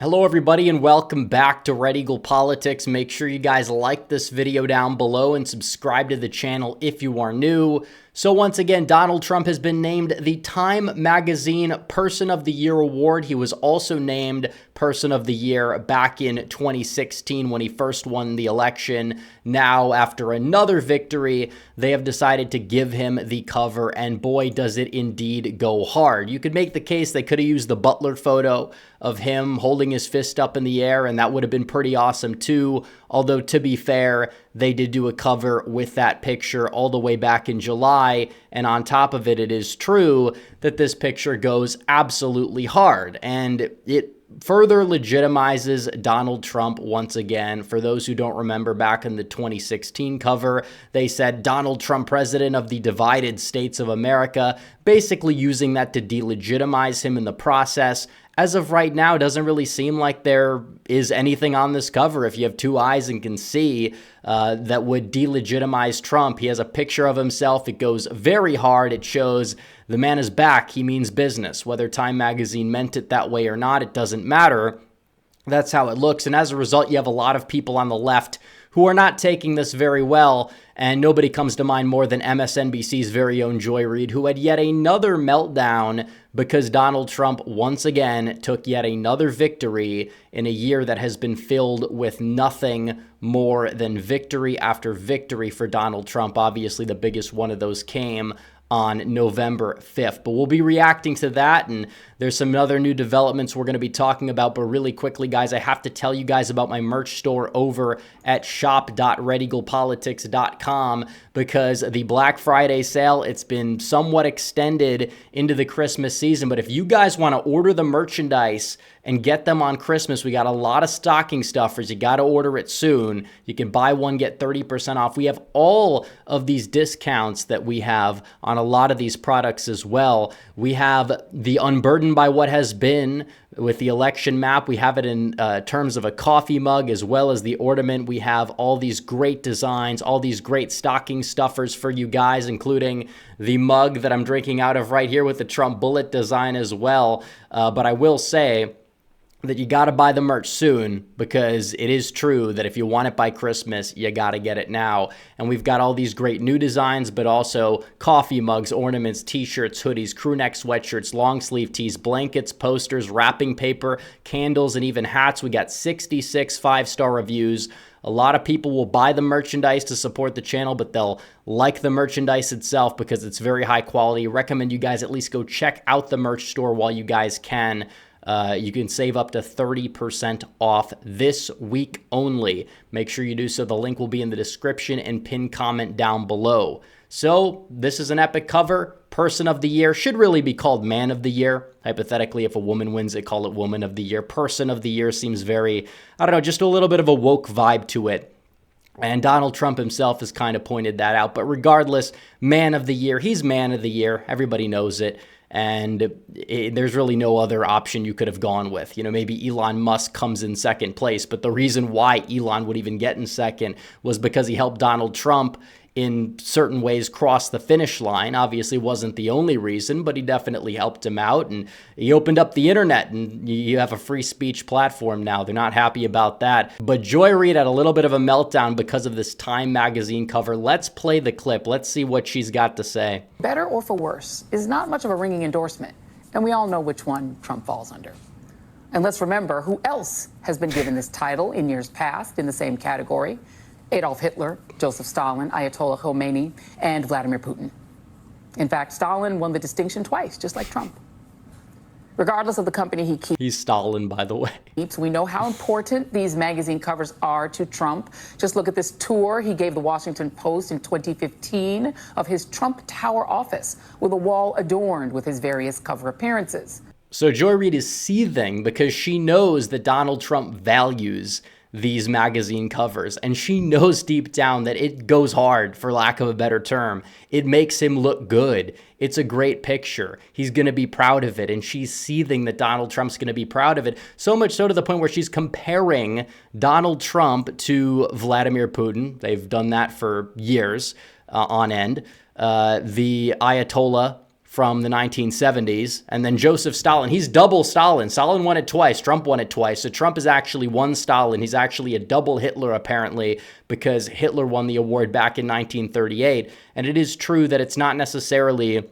Hello everybody and welcome back to Red Eagle Politics. Make sure you guys like this video down below and subscribe to the channel if you are new. So once again, Donald Trump has been named the Time Magazine Person of the Year Award. He was also named Person of the Year back in 2016 when he first won the election. Now, after another victory, they have decided to give him the cover, and boy, does it indeed go hard. You could make the case they could have used the Butler photo of him holding his fist up in the air, and that would have been pretty awesome too. Although, to be fair, they did do a cover with that picture all the way back in July, and on top of it, it is true that this picture goes absolutely hard, and it further legitimizes Donald Trump once again. For those who don't remember, back in the 2016 cover, they said Donald Trump, president of the divided states of America, basically using that to delegitimize him in the process. As of right now, it doesn't really seem like there is anything on this cover, if you have two eyes and can see, that would delegitimize Trump. He has a picture of himself. It goes very hard. It shows the man is back. He means business. Whether Time Magazine meant it that way or not, it doesn't matter. That's how it looks. And as a result, you have a lot of people on the left who are not taking this very well. And nobody comes to mind more than MSNBC's very own Joy Reid, who had yet another meltdown because Donald Trump once again took yet another victory in a year that has been filled with nothing more than victory after victory for Donald Trump. Obviously, the biggest one of those came on November 5th. But we'll be reacting to that, and there's some other new developments we're going to be talking about. But really quickly, guys, I have to tell you guys about my merch store over at shop.redeaglepolitics.com, because the Black Friday sale, it's been somewhat extended into the Christmas season. But if you guys want to order the merchandise and get them on Christmas, we got a lot of stocking stuffers. You got to order it soon. You can buy one, get 30% off. We have all of these discounts that we have on a lot of these products as well. We have the Unburdened by What Has Been with the election map. We have it in terms of a coffee mug as well as the ornament. We have all these great designs, all these great stocking stuffers for you guys, including the mug that I'm drinking out of right here with the Trump bullet design as well. But I will say that you got to buy the merch soon, because it is true that if you want it by Christmas, you got to get it now. And we've got all these great new designs, but also coffee mugs, ornaments, t-shirts, hoodies, crew neck sweatshirts, long sleeve tees, blankets, posters, wrapping paper, candles, and even hats. We got 66 five-star reviews. A lot of people will buy the merchandise to support the channel, but they'll like the merchandise itself because it's very high quality. I recommend you guys at least go check out the merch store while you guys can. You can save up to 30% off this week only. Make sure you do so. The link will be in the description and pinned comment down below. So this is an epic cover. Person of the Year should really be called Man of the Year. Hypothetically, if a woman wins it, call it Woman of the Year. Person of the Year seems very, I don't know, just a little bit of a woke vibe to it. And Donald Trump himself has kind of pointed that out. But regardless, Man of the Year, he's Man of the Year. Everybody knows it. And there's really no other option you could have gone with. You know, maybe Elon Musk comes in second place, but the reason why Elon would even get in second was because he helped Donald Trump in certain ways cross the finish line. Obviously wasn't the only reason, but he definitely helped him out, and he opened up the internet, and you have a free speech platform now. They're not happy about that. But Joy Reid had a little bit of a meltdown because of this Time Magazine cover. Let's play the clip. Let's see what she's got to say. Better or for worse is not much of a ringing endorsement, and we all know which one Trump falls under. And let's remember who else has been given this title in years past in the same category: Adolf Hitler, Joseph Stalin, Ayatollah Khomeini, and Vladimir Putin. In fact, Stalin won the distinction twice, just like Trump. Regardless of the company he keeps. He's Stalin, by the way. We know how important these magazine covers are to Trump. Just look at this tour he gave the Washington Post in 2015 of his Trump Tower office, with a wall adorned with his various cover appearances. So Joy Reid is seething because she knows that Donald Trump values these magazine covers, and she knows deep down that it goes hard, for lack of a better term. It makes him look good. It's a great picture. He's going to be proud of it, and she's seething that Donald Trump's going to be proud of it, so much so to the point where she's comparing Donald Trump to Vladimir Putin. They've done that for years on end. The Ayatollah from the 1970s. And then Joseph Stalin, he's double Stalin. Stalin won it twice. Trump won it twice. So Trump is actually one Stalin. He's actually a double Hitler, apparently, because Hitler won the award back in 1938. And it is true that it's not necessarily,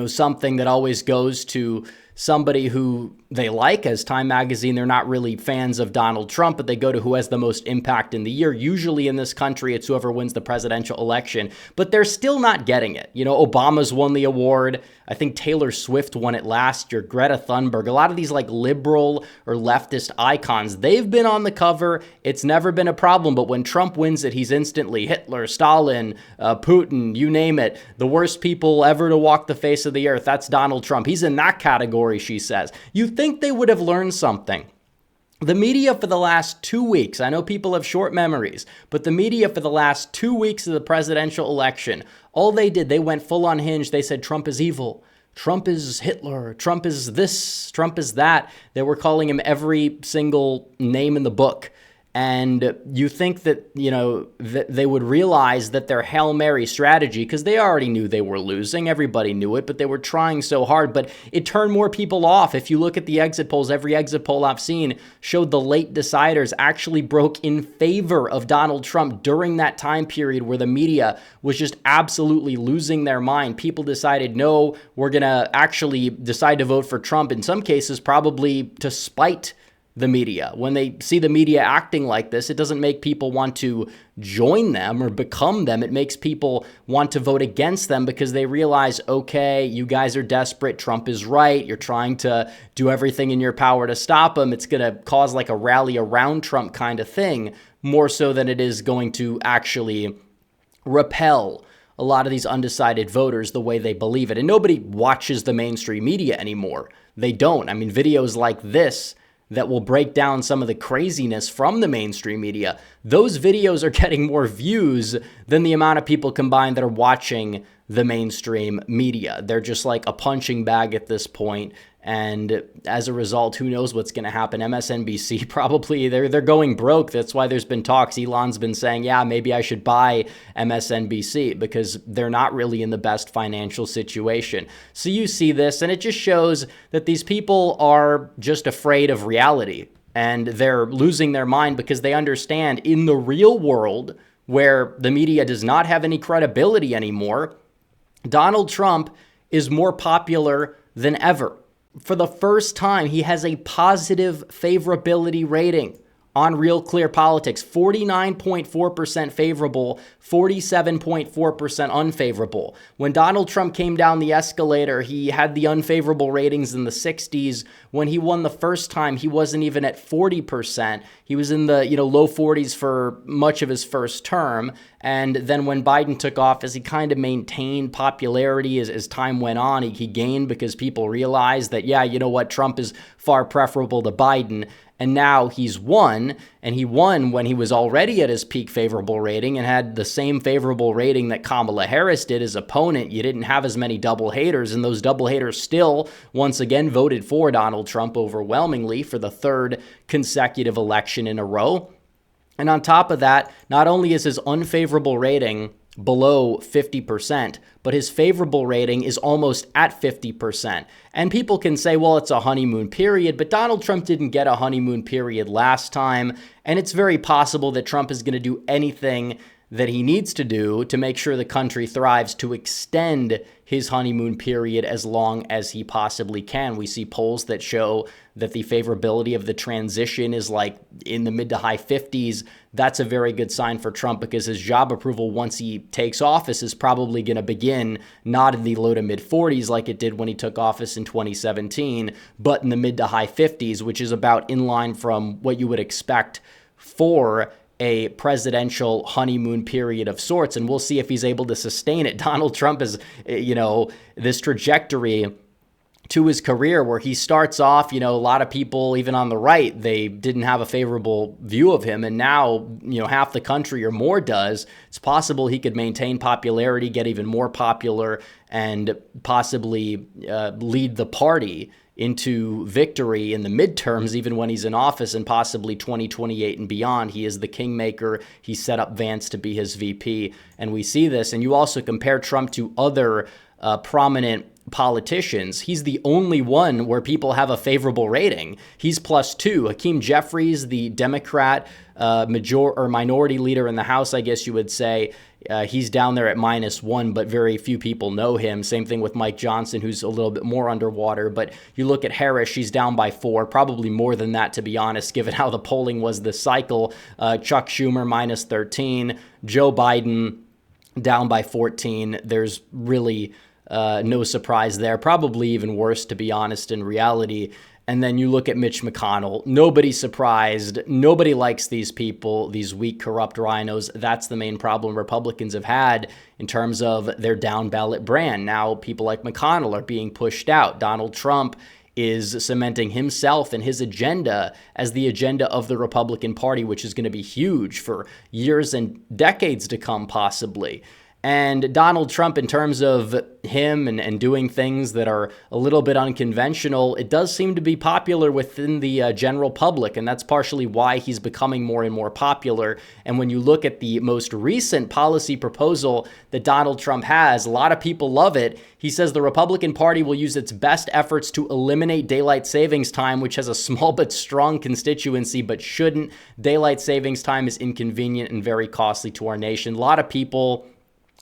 something that always goes to somebody who they like. As Time Magazine, they're not really fans of Donald Trump, but they go to who has the most impact in the year. Usually in this country, it's whoever wins the presidential election, but they're still not getting it. Obama's won the award. I think Taylor Swift won it last year, Greta Thunberg, a lot of these like liberal or leftist icons, they've been on the cover. It's never been a problem, but when Trump wins it, he's instantly Hitler, Stalin, Putin, you name it. The worst people ever to walk the face of the earth. That's Donald Trump. He's in that category, she says. You think they would have learned something. The media for the last 2 weeks, I know people have short memories, but the media for the last 2 weeks of the presidential election, all they did, they went full unhinged. They said Trump is evil. Trump is Hitler. Trump is this. Trump is that. They were calling him every single name in the book. And you think that, that they would realize that their Hail Mary strategy, because they already knew they were losing, everybody knew it, but they were trying so hard, but it turned more people off. If you look at the exit polls, every exit poll I've seen showed the late deciders actually broke in favor of Donald Trump during that time period where the media was just absolutely losing their mind. People decided, no, we're going to actually decide to vote for Trump, in some cases probably to spite the media. When they see the media acting like this, it doesn't make people want to join them or become them. It makes people want to vote against them because they realize, okay, you guys are desperate. Trump is right. You're trying to do everything in your power to stop him. It's going to cause like a rally around Trump kind of thing, more so than it is going to actually repel a lot of these undecided voters the way they believe it. And nobody watches the mainstream media anymore. They don't. I mean, videos like this that will break down some of the craziness from the mainstream media, those videos are getting more views than the amount of people combined that are watching the mainstream media. They're just like a punching bag at this point. And as a result, who knows what's going to happen? MSNBC probably, they're going broke. That's why there's been talks. Elon's been saying, yeah, maybe I should buy MSNBC because they're not really in the best financial situation. So you see this, and it just shows that these people are just afraid of reality. And they're losing their mind because they understand in the real world where the media does not have any credibility anymore, Donald Trump is more popular than ever. For the first time, he has a positive favorability rating on Real Clear Politics, 49.4% favorable, 47.4% unfavorable. When Donald Trump came down the escalator, he had the unfavorable ratings in the 60s. When he won the first time, he wasn't even at 40%. He was in the low 40s for much of his first term. And then when Biden took office, he kind of maintained popularity as time went on. He gained because people realized that, yeah, you know what, Trump is far preferable to Biden. And now he's won, and he won when he was already at his peak favorable rating and had the same favorable rating that Kamala Harris did, his opponent. You didn't have as many double haters, and those double haters still, once again, voted for Donald Trump overwhelmingly for the third consecutive election in a row. And on top of that, not only is his unfavorable rating below 50%, but his favorable rating is almost at 50%. And people can say, well, it's a honeymoon period, but Donald Trump didn't get a honeymoon period last time. And it's very possible that Trump is going to do anything that he needs to do to make sure the country thrives to extend his honeymoon period as long as he possibly can. We see polls that show that the favorability of the transition is like in the mid to high 50s. That's a very good sign for Trump because his job approval once he takes office is probably going to begin not in the low to mid 40s like it did when he took office in 2017, but in the mid to high 50s, which is about in line from what you would expect for a presidential honeymoon period of sorts, and we'll see if he's able to sustain it. Donald Trump is, this trajectory to his career where he starts off, a lot of people, even on the right, they didn't have a favorable view of him, and now, half the country or more does. It's possible he could maintain popularity, get even more popular, and possibly lead the party into victory in the midterms, even when he's in office, and possibly 2028 and beyond. He is the kingmaker. He set up Vance to be his VP, and we see this. And you also compare Trump to other prominent politicians, he's the only one where people have a favorable rating. He's +2. Hakeem Jeffries, the Democrat minority leader in the House, I guess you would say, he's down there at -1, but very few people know him. Same thing with Mike Johnson, who's a little bit more underwater. But you look at Harris, she's down by 4, probably more than that, to be honest, given how the polling was this cycle. Chuck Schumer, -13. Joe Biden, down by 14. There's really no surprise there. Probably even worse, to be honest, in reality. And then you look at Mitch McConnell. Nobody's surprised. Nobody likes these people, these weak, corrupt rhinos. That's the main problem Republicans have had in terms of their down ballot brand. Now people like McConnell are being pushed out. Donald Trump is cementing himself and his agenda as the agenda of the Republican Party, which is going to be huge for years and decades to come, possibly. And Donald Trump, in terms of him and doing things that are a little bit unconventional, it does seem to be popular within the general public, and that's partially why he's becoming more and more popular. And when you look at the most recent policy proposal that Donald Trump has, a lot of people love it. He says the Republican Party will use its best efforts to eliminate daylight savings time, which has a small but strong constituency, but shouldn't. Daylight savings time is inconvenient and very costly to our nation. A lot of people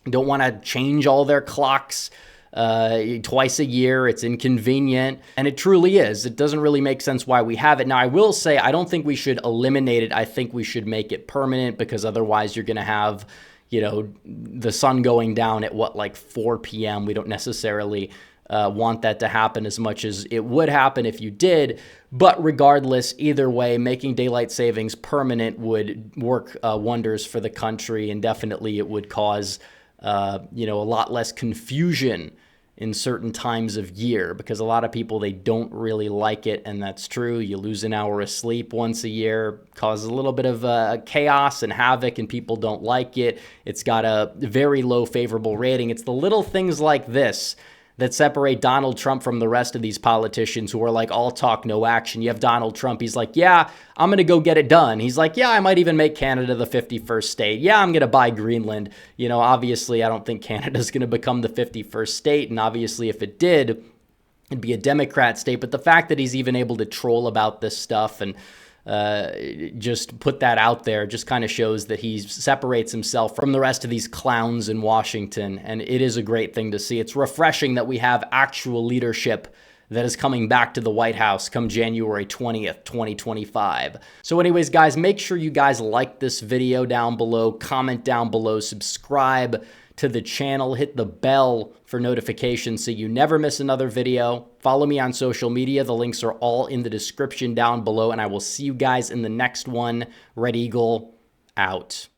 don't want to change all their clocks twice a year. It's inconvenient, and it truly is. It doesn't really make sense why we have it. Now, I will say I don't think we should eliminate it. I think we should make it permanent, because otherwise you're going to have, the sun going down at like 4 p.m. We don't necessarily want that to happen as much as it would happen if you did. But regardless, either way, making daylight savings permanent would work wonders for the country, and definitely it would cause a lot less confusion in certain times of year, because a lot of people, they don't really like it, and that's true. You lose an hour of sleep once a year, causes a little bit of chaos and havoc, and people don't like it. It's got a very low favorable rating. It's the little things like this that separate Donald Trump from the rest of these politicians who are like all talk, no action. You have Donald Trump. He's like, yeah, I'm going to go get it done. He's like, yeah, I might even make Canada the 51st state. Yeah, I'm going to buy Greenland. Obviously, I don't think Canada's going to become the 51st state. And obviously, if it did, it'd be a Democrat state. But the fact that he's even able to troll about this stuff and just put that out there just kind of shows that he separates himself from the rest of these clowns in Washington. And it is a great thing to see. It's refreshing that we have actual leadership that is coming back to the White House come January 20th, 2025. So anyways, guys, make sure you guys like this video down below, comment down below, subscribe to the channel, hit the bell for notifications so you never miss another video. Follow me on social media. The links are all in the description down below, and I will see you guys in the next one. Red Eagle out.